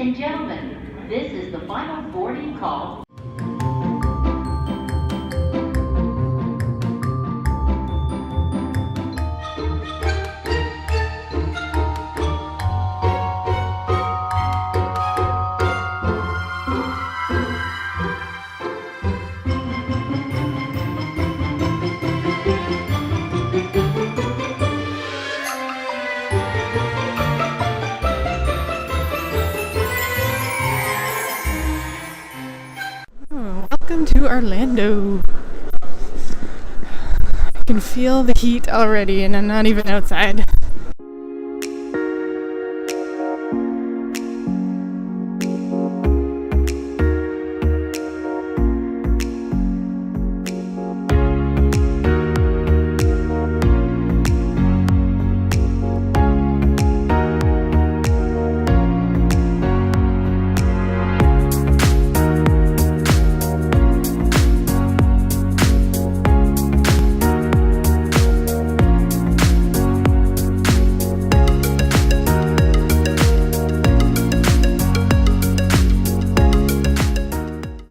and gentlemen, this is the final boarding call. Welcome to Orlando. I can feel the heat already and I'm not even outside.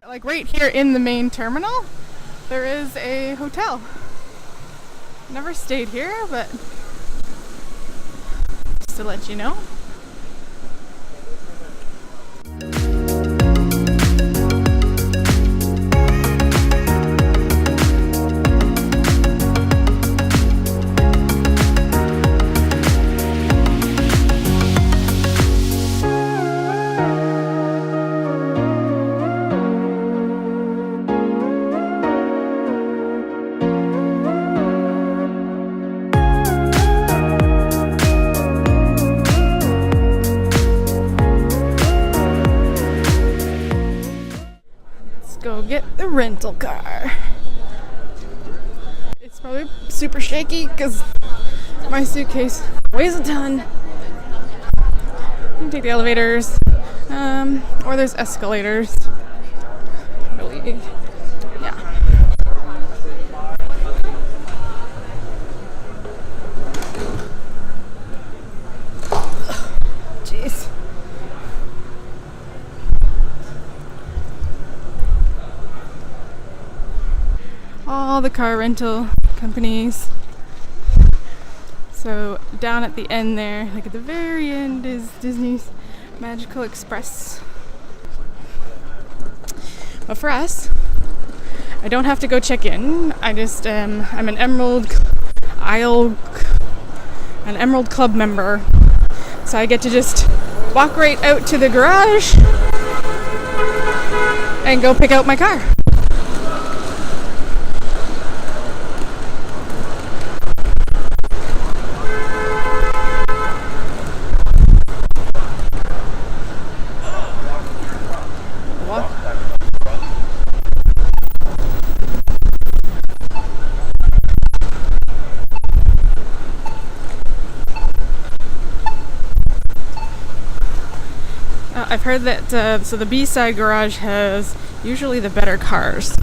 Like right here in the main terminal, there is a hotel. Never stayed here, but just to let you know. Go get the rental car. It's probably super shaky because my suitcase weighs a ton. You can take the elevators, or there's escalators. Really, yeah. Jeez. All the car rental companies. So down at the end there, like at the very end, is Disney's Magical Express. But for us, I don't have to go check in. I just I'm an Emerald Club member, so I get to just walk right out to the garage and go pick out my car. I've heard that so the B-side garage has usually the better cars.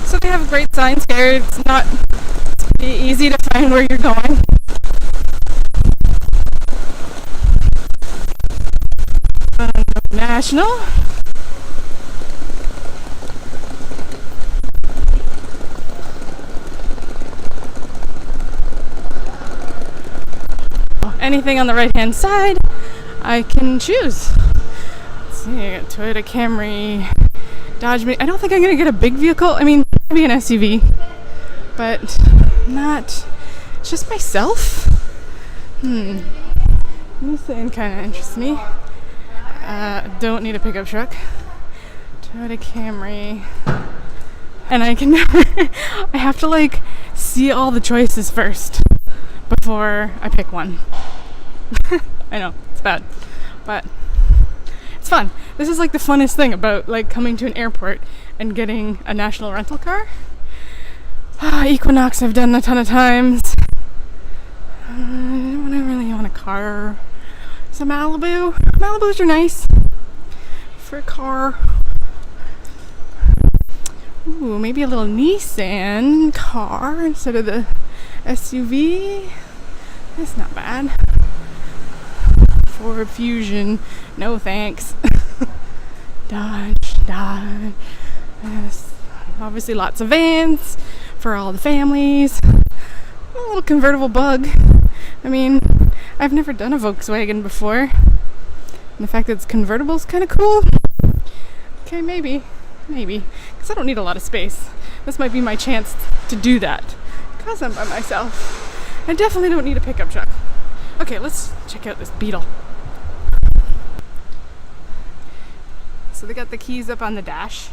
So they have great signs here. It's not easy to find where you're going. National. Anything on the right hand side I can choose. Let's see, I got Toyota Camry, Dodge. I don't think I'm gonna get a big vehicle. I mean, maybe an SUV, but not just myself. This thing kind of interests me. Don't need a pickup truck. Toyota Camry. And I can never, I have to like see all the choices first before I pick one. I know, it's bad, but it's fun. This is like the funnest thing about like coming to an airport and getting a national rental car. Equinox I've done a ton of times. I don't really want a car. car. It's a Malibu. Malibus are nice for a car. Ooh, maybe a little Nissan car instead of the SUV. That's not bad. Ford Fusion, no thanks. Dodge. Yes. Obviously lots of vans for all the families. A little convertible Bug. I mean, I've never done a Volkswagen before. And the fact that it's convertible is kind of cool. Okay, maybe. Because I don't need a lot of space. This might be my chance to do that. Because I'm by myself. I definitely don't need a pickup truck. Okay, let's check out this Beetle. So they got the keys up on the dash.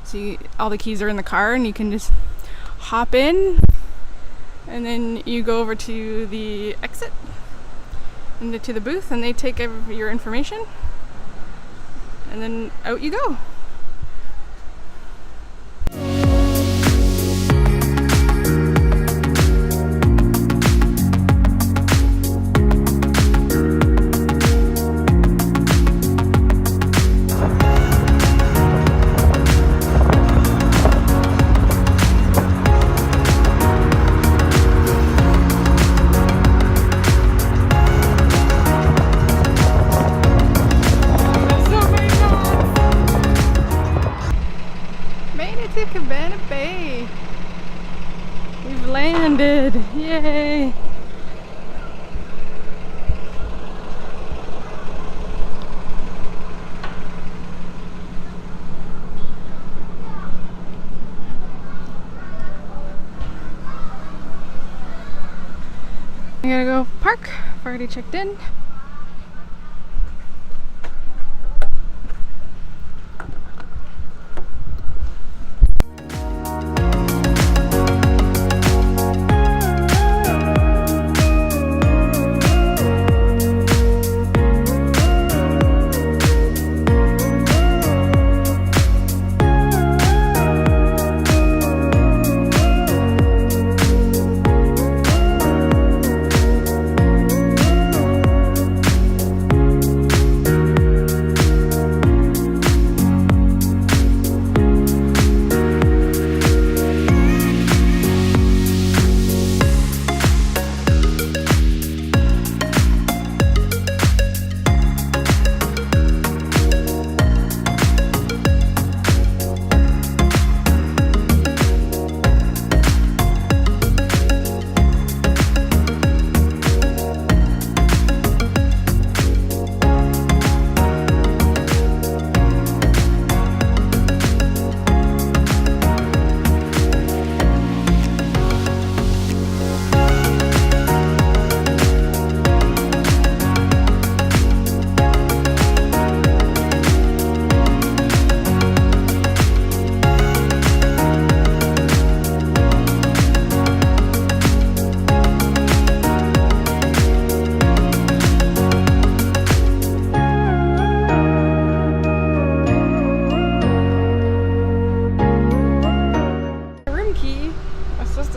So all the keys are in the car and you can just hop in. And then you go over to the exit and to the booth and they take your information. And then out you go. Cabana Bay. We've landed. Yay. I gotta go park. I've already checked in.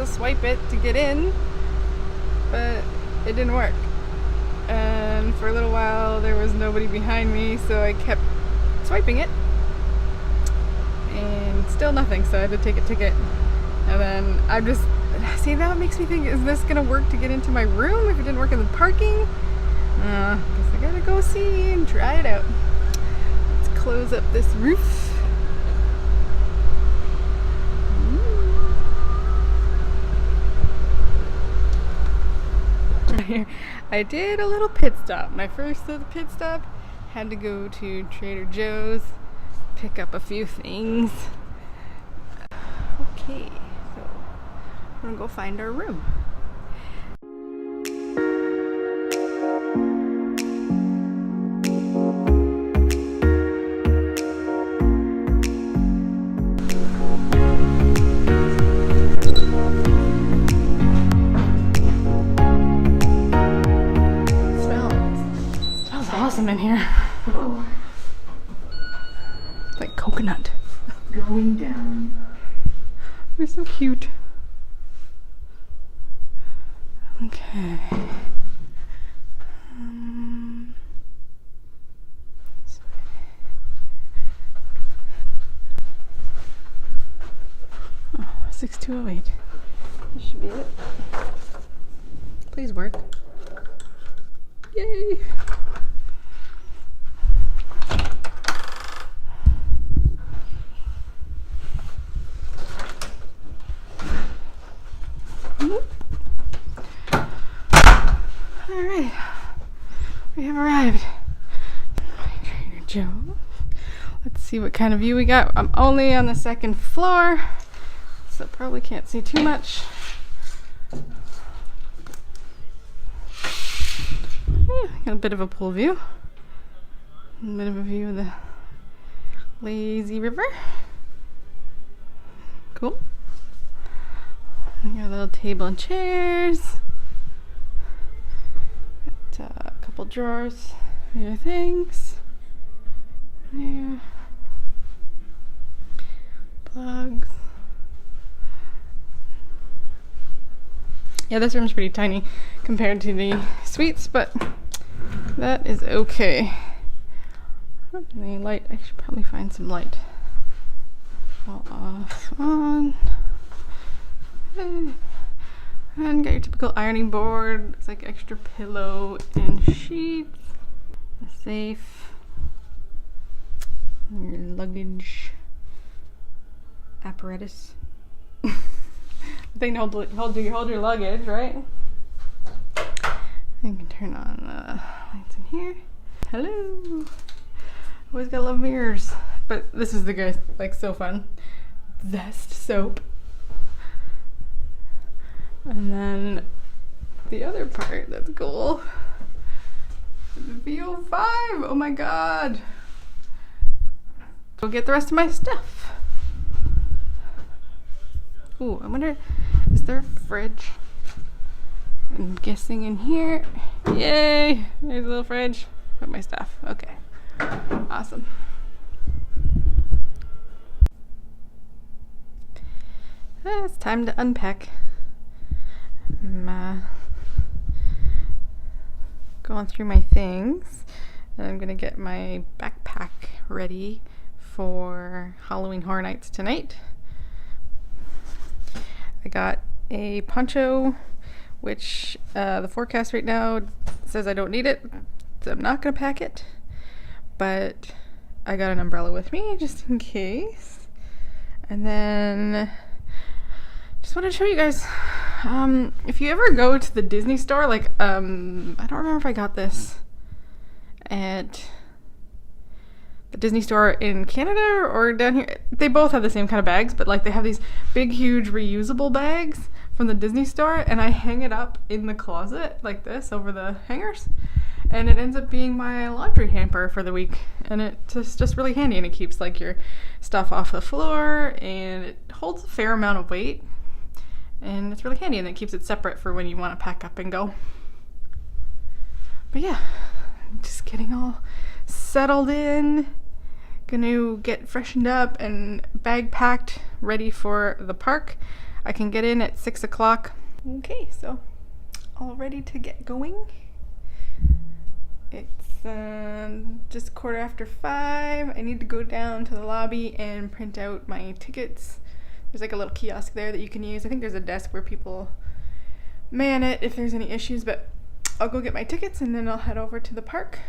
Swipe it to get in, but it didn't work. And for a little while there was nobody behind me, so I kept swiping it and still nothing, so I had to take a ticket. And then I'm just, see, that makes me think, is this gonna work to get into my room if it didn't work in the parking? Guess I gotta go see and try it out. Let's close up this roof. Here. I did a little pit stop. My first little pit stop had to go to Trader Joe's, pick up a few things. Okay, so I'm gonna go find our room. Awesome in here. Floor. It's like coconut. Going down. They're so cute. Okay. 6208. This should be it. Please work. Yay! Alright, we have arrived. Trader Joe. Let's see what kind of view we got. I'm only on the second floor, so probably can't see too much. Yeah, got a bit of a pool view. A bit of a view of the lazy river. Cool. We got a little table and chairs. Got a couple drawers for your things. There. Plugs. Yeah, this room's pretty tiny compared to the suites, but that is okay. Any light? I should probably find some light. All off, on. And got your typical ironing board. Looks like extra pillow and sheets. A safe. Your luggage apparatus. They hold your luggage, right? You can turn on the lights in here. Hello. Always gotta love mirrors. But this is the guy, like, so fun. Zest soap. And then the other part that's cool. The VO5. Oh my god. Go get the rest of my stuff. Ooh, I wonder, is there a fridge? I'm guessing in here. Yay! There's a little fridge. Put my stuff. Okay. Awesome. It's time to unpack. I'm going through my things, and I'm gonna get my backpack ready for Halloween Horror Nights tonight. I got a poncho, which the forecast right now says I don't need it, so I'm not gonna pack it, but I got an umbrella with me just in case. And then just want to show you guys, if you ever go to the Disney store, like, I don't remember if I got this at the Disney store in Canada or down here. They both have the same kind of bags, but like they have these big, huge reusable bags from the Disney store, and I hang it up in the closet like this over the hangers, and it ends up being my laundry hamper for the week, and it's just really handy, and it keeps like your stuff off the floor, and it holds a fair amount of weight. And it's really handy, and it keeps it separate for when you want to pack up and go. But yeah, just getting all settled in. Gonna get freshened up and bag packed, ready for the park. I can get in at 6 o'clock. Okay, so all ready to get going. It's just 5:15. I need to go down to the lobby and print out my tickets. There's like a little kiosk there that you can use. I think there's a desk where people man it if there's any issues, but I'll go get my tickets and then I'll head over to the park.